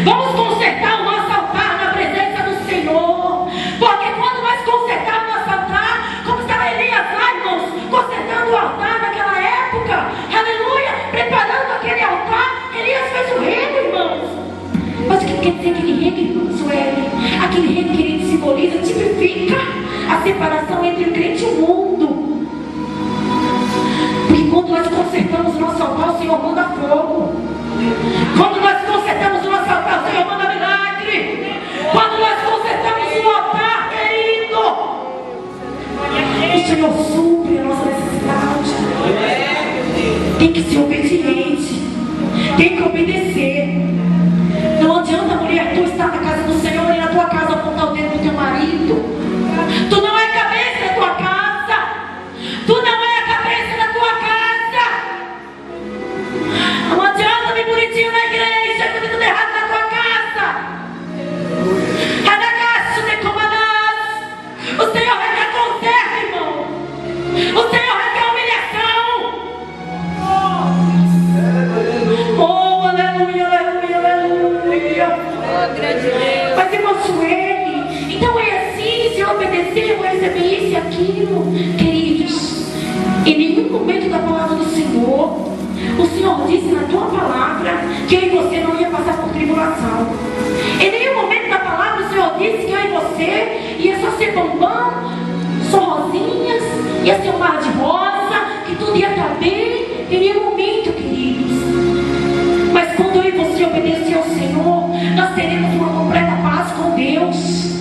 Vamos consertar o nosso altar na presença do Senhor. Porque quando nós consertarmos o nosso altar, como estava Elias lá, irmãos, consertando o altar naquela época, aleluia, preparando aquele altar, Elias fez o rego, irmãos. Mas o que quer dizer aquele rego, irmãos? Aquele rego, querido, simboliza, tipifica a separação entre o crente e o mundo. Porque quando nós consertamos o nosso altar, o Senhor manda fogo. Quando nós consertamos o nosso altar, o Senhor manda milagre. Quando nós consertamos o altar, querido, o Senhor supre a nossa necessidade. Tem que ser obediente, tem que obedecer. Não adianta, mulher, tu estar na casa do Senhor e na tua casa apontar o dedo do teu marido. Tu não é cabeça da tua casa. Tu não é a cabeça da tua casa. Não adianta vir bonitinho na igreja, fazer tudo errado na tua casa. O Senhor requer conserto, irmão. O Senhor requer humilhação. Oh, aleluia, aleluia, aleluia. Mas irmão Sueli, então é assim, se eu obedecer, eu vou receber isso e aquilo. Queridos, em nenhum momento da palavra do Senhor, o Senhor disse na tua palavra que eu e você não ia passar por tribulação. Em nenhum momento da palavra o Senhor disse que eu e você ia só ser bombom, só rosinhas, ia ser um mar de rosa, que tudo ia estar bem. Em nenhum momento, queridos. Mas quando eu e você obedecer ao Senhor, nós teremos uma completa paz com Deus.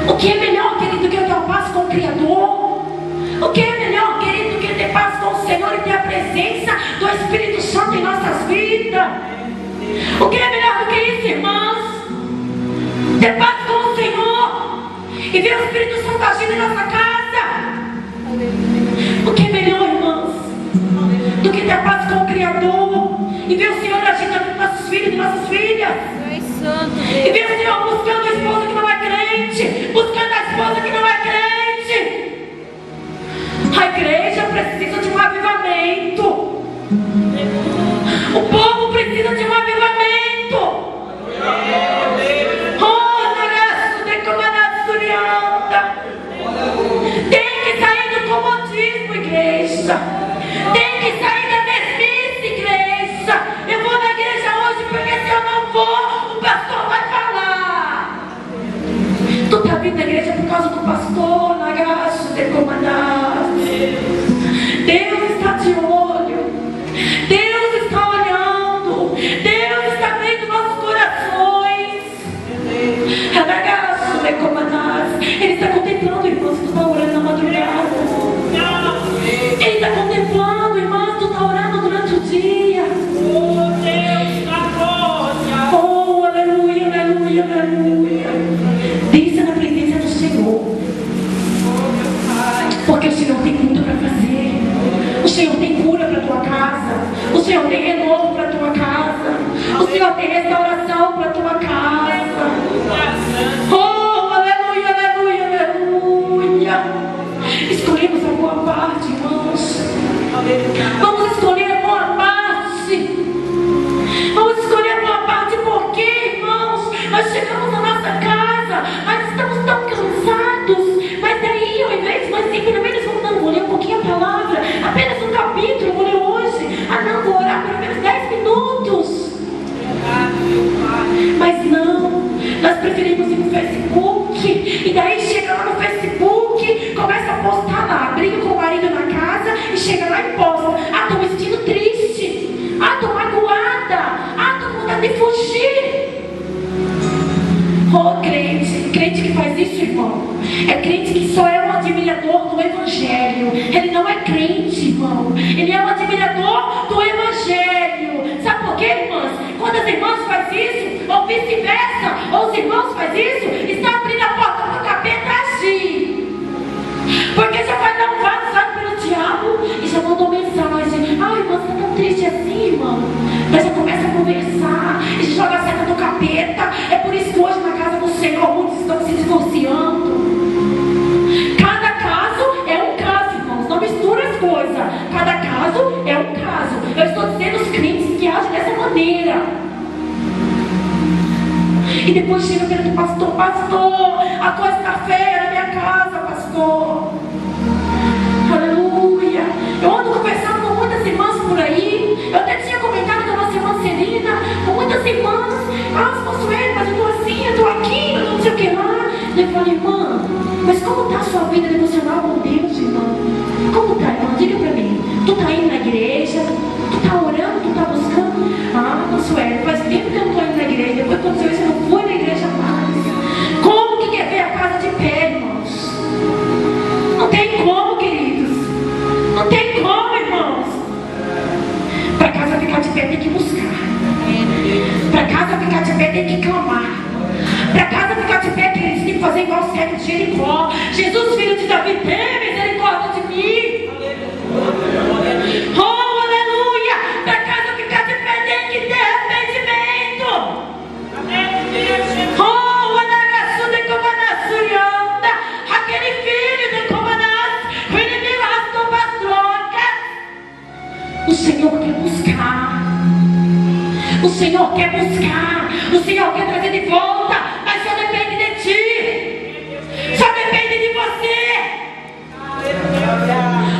O que é melhor, querido, do que ter paz com o Criador? O que é melhor, querido, do que ter paz com o Senhor e ter a presença do Espírito Santo em nossas vidas? O que é melhor do que isso, irmãos? Ter paz com o Senhor e ver o Espírito Santo agindo em nossa casa. O que é melhor, irmãos, do que ter paz com o Criador e ver o Senhor agindo nos nossos filhos e nossas filhas? E ver o Senhor buscando a esposa que não é crente, buscando a esposa que não é crente. A igreja precisa de um avivamento. O povo precisa de um avivamento. Tem que sair do comodismo, igreja. Tem que sair da mesmice, igreja. Eu vou na igreja hoje porque se eu não for, o pastor vai falar. Tu tá vindo na igreja por causa do pastor, na graça de comandar. Deus está de olho. Deus está olhando. Deus está vendo nossos corações. Ele está contemplando, irmãos, que tu está orando na madrugada. Ele está contemplando, irmãos, tu está orando durante o dia. Oh, aleluia, aleluia, aleluia. Desça na presença do Senhor. Porque o Senhor tem muito para fazer. O Senhor tem cura para a tua casa. O Senhor tem renovo para a tua casa. O Senhor tem restauração para a tua casa. Oh, aleluia, aleluia, aleluia. Escolhemos a boa parte, irmãos. Vamos escolher a boa parte. Vamos escolher a boa parte porque, irmãos, nós chegamos na nossa casa, nós estamos tão cansados. Mas daí, ao invés de nós sempre no meio, vamos vou ler um pouquinho a palavra, apenas um capítulo, vou ler hoje. Não, vou orar pelo menos 10 minutos. Mas não, nós preferimos ir no Facebook. E daí chega lá no Facebook, começa a postar lá, briga com o marido na casa e chega lá e posta: tô me sentindo triste, tô magoada, tô com vontade de fugir. Oh, crente que faz isso, irmão, é crente que só é um admirador do Evangelho. Ele não é crente, irmão. Ele é um admirador do Evangelho. Sabe por quê, irmãs? Quando as irmãs fazem isso, ou vice-versa, ou os irmãos fazem isso, está abrindo a porta para o capeta agir. Porque você vai dar um vaso pelo diabo e já mandou mensagem: irmã, você está tão triste assim, irmão. Daí já começa a conversar e já joga a seta do capeta. É por isso que hoje na casa do Senhor muitos estão se divorciando. Cada caso é um caso, irmãos. Não mistura as coisas. Cada caso é um caso. Eu estou dizendo os crentes que agem dessa maneira. E depois chega perto do pastor: pastor, a coisa está feia na minha casa, pastor. Aleluia. Eu ando conversando com muitas irmãs por aí. Eu até tinha comentado com a nossa irmã Celina, com muitas irmãs: Consuelo, mas eu estou assim, eu estou aqui, eu não sei o que lá. Eu falei: irmã, mas como está a sua vida devocional com Deus, irmã? Como está, irmã? Diga para mim. Tu está indo na igreja? Tu está orando? Tu está buscando? Consuelo, faz tempo que eu não estou indo na igreja. Depois que aconteceu isso, eu não fui na igreja mais. Como que quer ver a casa de pé, irmãos? Não tem como, queridos. Não tem como, irmãos. Para casa ficar de pé tem que buscar. Para casa ficar de pé tem que clamar. Para casa ficar de pé, queridos, tem que fazer igual o servo de Jericó. Jesus, filho de Davi, tem misericórdia de mim. Oh, aleluia. Para casa ficar de pé tem que ter arrependimento. Oh, anaraçu de comanaçurianda. Aquele filho de comanás, ele me lastou patroca. O Senhor quer buscar. O Senhor quer buscar. O Senhor quer trazer de volta. Mas só depende de ti. Só depende de você.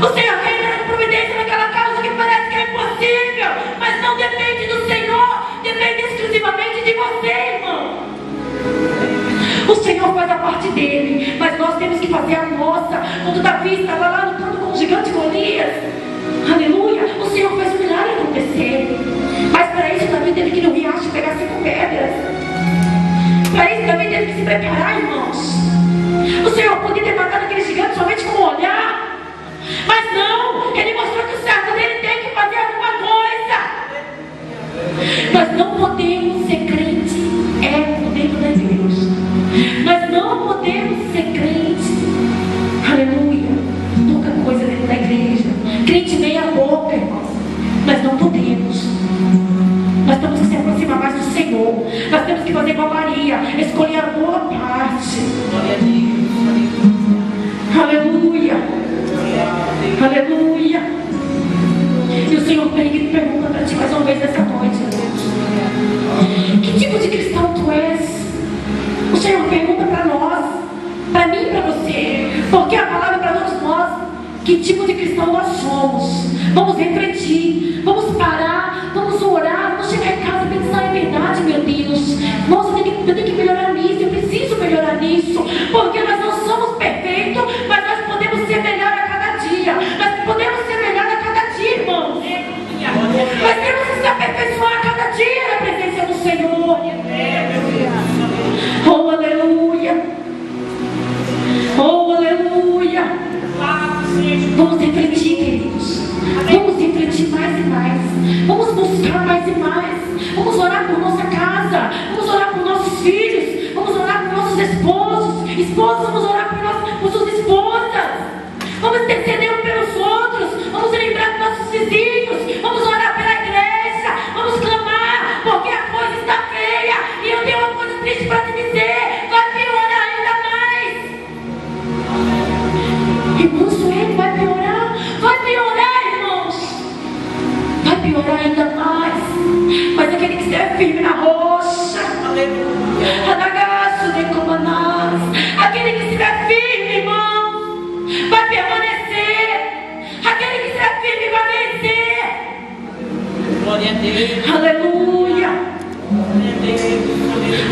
O Senhor quer dar providência naquela causa que parece que é impossível. Mas não depende do Senhor. Depende exclusivamente de você, irmão. O Senhor faz a parte dele, mas nós temos que fazer a nossa. Quando Davi estava lá lutando com o gigante Golias, aleluia, o Senhor fez o milagre acontecer. Mas para isso Davi teve que ir no riacho pegar 5 pedras. Para isso Davi teve que se preparar, irmãos. O Senhor podia ter matado aquele gigante somente com um olhar, mas não, ele mostrou que o servo dele tem que fazer alguma coisa. Nós não podemos ser crente, dentro da igreja. Nós não podemos ser crente, aleluia, pouca coisa dentro da igreja. Crente meia boca, irmãos. Nós não podemos. Nós temos que se aproximar mais do Senhor. Nós temos que fazer igual Maria, escolher a boa parte. Aleluia. Aleluia. E o Senhor pergunta para ti mais uma vez nessa noite: que tipo de cristão tu és? O Senhor pergunta para nós, para mim e para você, porque a palavra é para todos nós. Que tipo de cristão nós somos? Vamos refletir, vamos parar, vamos orar, vamos chegar em casa e pensar: é verdade, meu Deus, nossa, eu tenho que melhorar nisso, eu preciso melhorar nisso, porque nós não somos perfeitos, mas nós podemos ser melhor a cada dia. Nós podemos ser melhor a cada dia, irmãos. Nós temos que se aperfeiçoar a cada dia na presença do Senhor. Oh, aleluia. Oh, aleluia. Vamos refletir, queridos. Vamos refletir mais e mais. Vamos buscar mais e mais. Vamos orar por nossa casa. Vamos orar por nossos filhos. Vamos orar por nossos esposos. Esposos, vamos orar por suas esposas. Vamos interceder uns pelos outros. Vamos lembrar dos nossos vizinhos. Vamos orar pela igreja. Vamos clamar, porque a coisa está feia. E eu tenho uma coisa triste para te dizer: vai piorar ainda mais. Irmão Sueli, vai piorar? Vai piorar, irmãos. Vai piorar ainda mais. Mas aquele que estiver firme na rocha, Radagaço de Comanás, aquele que estiver firme, irmão, vai permanecer. Aquele que estiver firme vai vencer. Glória a Deus. Aleluia.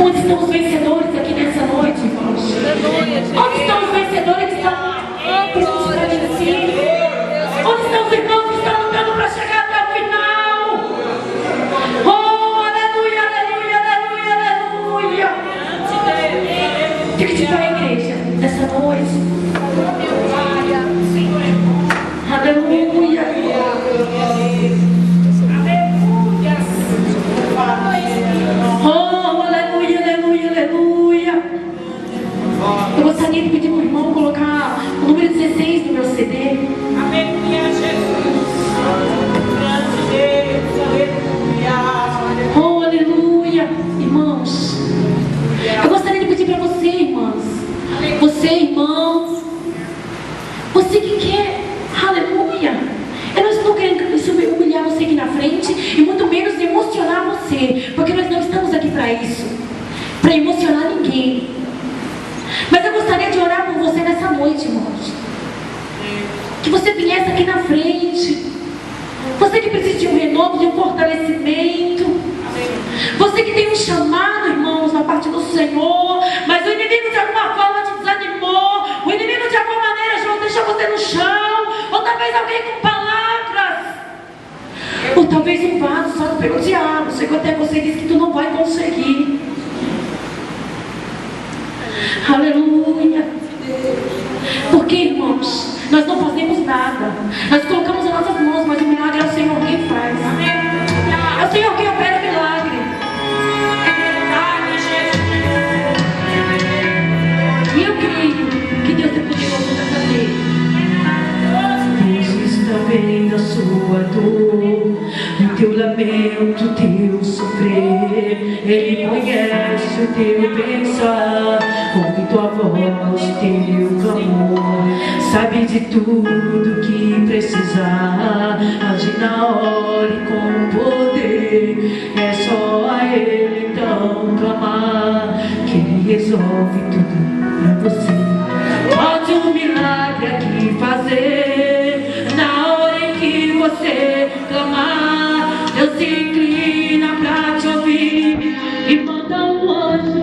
Onde estão os vencedores aqui nessa noite, irmãos? Onde estão os vencedores que estão onde estão os irmãos que estão lutando para chegar até o final? Oh, aleluia, aleluia, aleluia, aleluia. Fique de pé, igreja, nessa noite. Aleluia. Oh, aleluia, aleluia, aleluia. Eu gostaria de pedir para o irmão colocar o número 16 do meu CD. Aleluia, Jesus. Oh, aleluia. Irmãos, eu gostaria de pedir para você, irmãs, você, irmãos, você que quer, aleluia, eu não estou querendo humilhar você aqui na frente, e muito menos emocionar você, porque nós não estamos aqui para isso. Para para emocionar ninguém. Mas eu gostaria de orar por você nessa noite, irmãos. Que você viesse aqui na frente. Você que precisa de um renovo, de um fortalecimento. Você que tem um chamado, irmãos, na parte do Senhor, mas o inimigo de alguma forma te desanimou. O inimigo de alguma maneira já deixou você no chão. Ou talvez alguém com palavras. Ou talvez um vaso usado pelo diabo. Chegou até você e disse que tu não vai conseguir. Aleluia. Porque, irmãos, nós não fazemos nada. Nós colocamos as nossas mãos, mas o milagre é o Senhor quem faz. É o Senhor quem opera o milagre. E eu creio que Deus é poderoso para fazer. Deus está vendo a sua dor, o teu lamento, o teu sofrer. Ele conhece o teu pensar, ouve tua voz, teu clamor. Sabe de tudo que precisar, age na hora e com poder. É só a Ele então clamar, que Ele resolve tudo pra você. Pode um milagre aqui fazer, na hora em que você clamar. Deus se inclina pra te ouvir e manda um anjo